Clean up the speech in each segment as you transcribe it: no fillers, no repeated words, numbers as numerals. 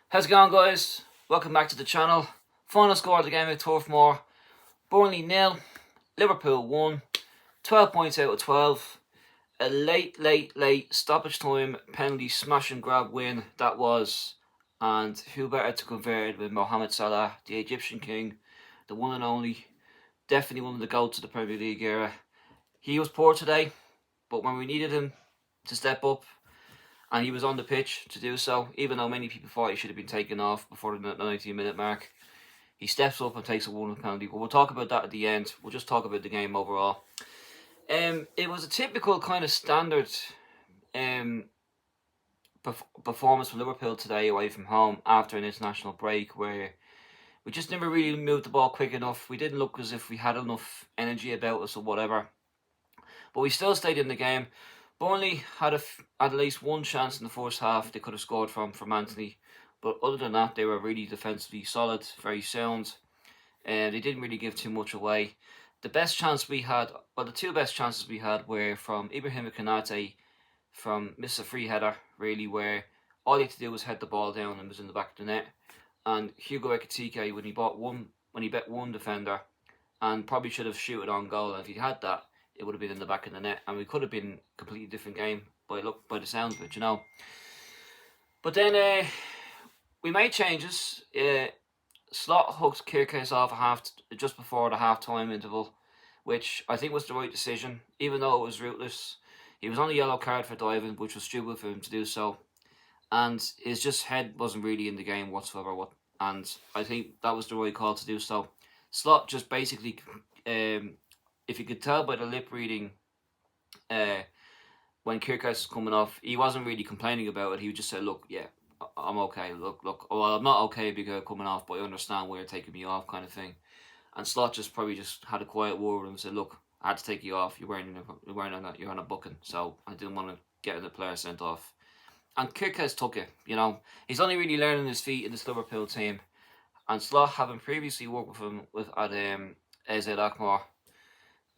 How's it going, guys? Welcome back to the channel. Final score of the game at Turf Moor. Burnley 0, Liverpool 1, 12 points out of 12. A late stoppage time penalty smash and grab win that was. And who better to convert it with Mohamed Salah, the Egyptian king, the one and only, definitely one of the GOATs of the Premier League era. He was poor today, but when we needed him to step up, and he was on the pitch to do so, even though many people thought he should have been taken off before the 90-minute mark. He steps up and takes a 1 penalty, but we'll talk about that at the end. We'll just talk about the game overall. It was a typical kind of standard performance for Liverpool today away from home after an international break, where we just never really moved the ball quick enough. We didn't look as if we had enough energy about us or whatever, but we still stayed in the game. Burnley had at least one chance in the first half they could have scored from Anthony, but other than that, they were really defensively solid, very sound, and they didn't really give too much away. The best chance we had, well, the two best chances we had were from Ibrahim Konate, from Mr. Free Header, really, where all he had to do was head the ball down and was in the back of the net, and Hugo Ekitike when he bet one defender, and probably should have shooted on goal. And if he had that, it would have been in the back of the net, and we could have been a completely different game by the sound of it, you know. But then we made changes. Slot hooked Kerkez off just before the half-time interval, which I think was the right decision, even though it was rootless. He was on a yellow card for diving, which was stupid for him to do so, and his head wasn't really in the game whatsoever. And I think that was the right call to do so. Slot just basically, if you could tell by the lip reading, when Kerkez was coming off, he wasn't really complaining about it. He would just say, "Look, yeah, I'm okay. Look. Well, I'm not okay because coming off, but I understand why you're taking me off," kind of thing. And Slot probably just had a quiet word with him and said, "Look, I had to take you off. You're on a booking, so I didn't want to get the player sent off." And Kerkez took it. You know, he's only really learning his feet in this Liverpool team. And Slot, having previously worked with him at AZ Alkmaar,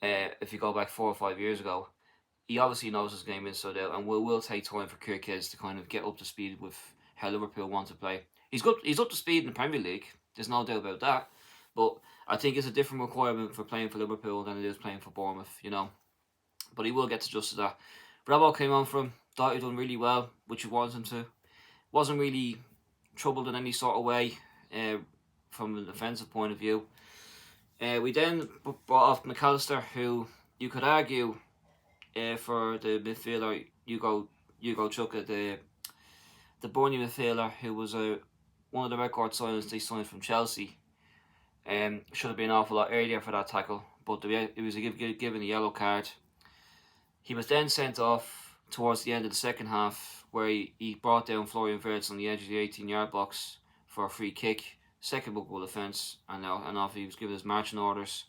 if you go back 4 or 5 years ago, he obviously knows his game inside out, and will take time for Kerkez to kind of get up to speed with how Liverpool want to play. He's up to speed in the Premier League. There's no doubt about that. But I think it's a different requirement for playing for Liverpool than it is playing for Bournemouth, you know. But he will get adjusted to that. Bravo came on from, thought he'd done really well, which he wanted him to. Wasn't really troubled in any sort of way from a defensive point of view. We then brought off McAllister, who you could argue for the midfielder Hugo Chuka, the Burnley midfielder, who was one of the record signings they signed from Chelsea. Should have been an awful lot earlier for that tackle, but it was given a yellow card. He was then sent off towards the end of the second half, where he brought down Florian Wirtz on the edge of the 18-yard box for a free kick, second goal offence, and off he was given his marching orders.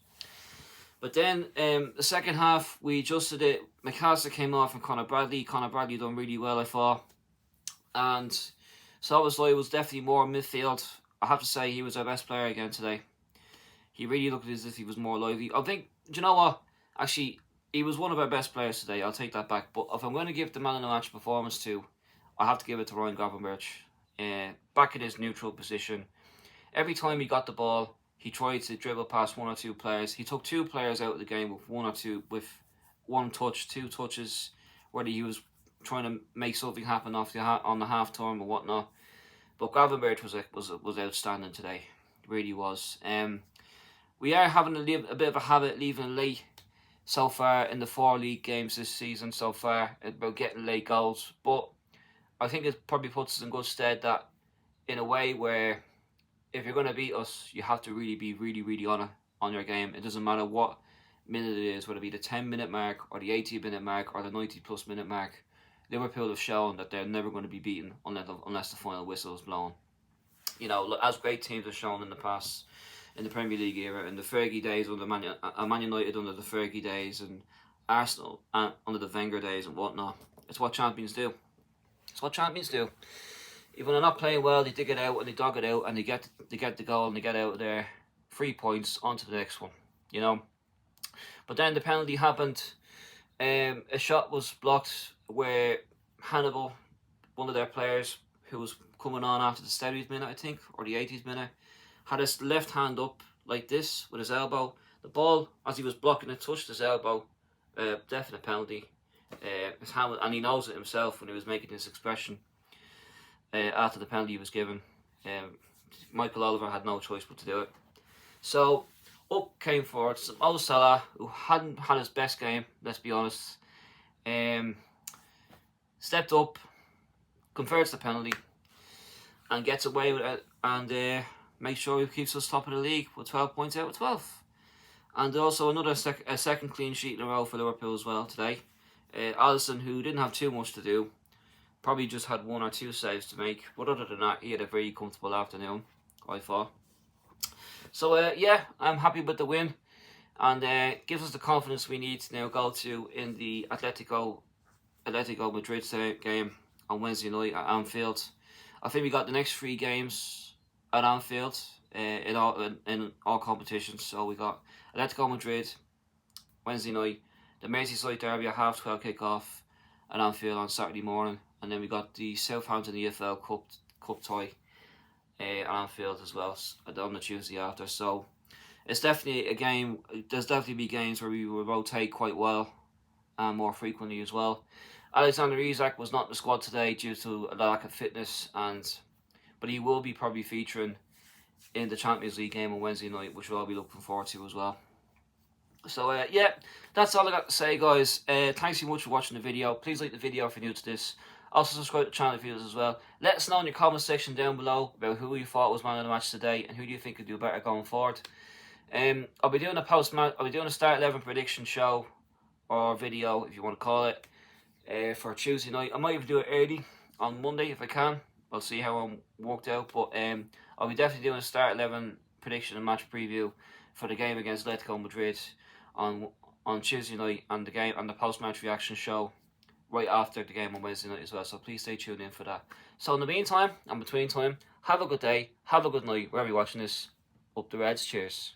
But then the second half, we adjusted it. McAllister came off and Conor Bradley done really well, I thought. And Szoboszlai was definitely more midfield. I have to say he was our best player again today. He really looked as if he was more lively. I think, do you know what? Actually, he was one of our best players today. I'll take that back. But if I'm going to give the man of the match performance to, I have to give it to Gravenberch. Back in his neutral position. Every time he got the ball, he tried to dribble past one or two players. He took two players out of the game with one touch, two touches, whether he was trying to make something happen on the half turn or whatnot. But Gravenberch was outstanding today. It really was. We are having a bit of a habit leaving late so far in the 4 league games this season so far, about getting late goals. But I think it probably puts us in good stead that, in a way where, if you're going to beat us, you have to really be really on your game. It doesn't matter what minute it is, whether it be the 10-minute mark or the 80-minute mark or the 90-plus minute mark. Liverpool have shown that they're never going to be beaten unless the final whistle is blown. You know, as great teams have shown in the past, in the Premier League era, in the Fergie days under Man United under the Fergie days, and Arsenal under the Wenger days and whatnot. It's what champions do. It's what champions do. Even when they're not playing well, they dig it out and they dog it out and they get the goal and they get out of there. 3 points, on to the next one, you know. But then the penalty happened. A shot was blocked where Hannibal, one of their players, who was coming on after the 70th minute, I think, or the 80th minute, had his left hand up like this with his elbow. The ball, as he was blocking it, touched his elbow. Definite penalty. His hand, and he knows it himself when he was making this expression after the penalty he was given. Michael Oliver had no choice but to do it. So up came forward Salah, who hadn't had his best game, let's be honest. Stepped up, converts the penalty, and gets away with it, and makes sure he keeps us top of the league with 12 points out of 12. And also another second clean sheet in a row for Liverpool as well today. Alisson, who didn't have too much to do, probably just had 1 or 2 saves to make, but other than that, he had a very comfortable afternoon, I thought. So yeah, I'm happy with the win, and gives us the confidence we need to now go to in the Atletico Madrid game on Wednesday night at Anfield. I think we got the next 3 games at Anfield in all competitions. So we got Atletico Madrid Wednesday night, the Merseyside derby at 12:30 kickoff at Anfield on Saturday morning, and then we got the Southampton EFL Cup tie at Anfield as well on the Tuesday after. So it's definitely a game. There's definitely be games where we will rotate quite well and more frequently as well. Alexander Isak was not in the squad today due to a lack of fitness, but he will be probably featuring in the Champions League game on Wednesday night, which we'll all be looking forward to as well. So yeah, that's all I got to say, guys. Thanks so much for watching the video. Please like the video if you're new to this. Also subscribe to the channel if you're as well. Let us know in your comment section down below about who you thought was man of the match today and who do you think could do better going forward. I'll be doing a start 11 prediction show or video, if you want to call it, for Tuesday night. I might even do it early on Monday if I can. I'll see how I'm worked out, but I'll be definitely doing a start 11 prediction and match preview for the game against Atletico Madrid on Tuesday night, and the game and the post-match reaction show right after the game on Wednesday night as well. So please stay tuned in for that. So in the meantime and between time, have a good day, have a good night wherever you're watching this. Up the Reds, cheers.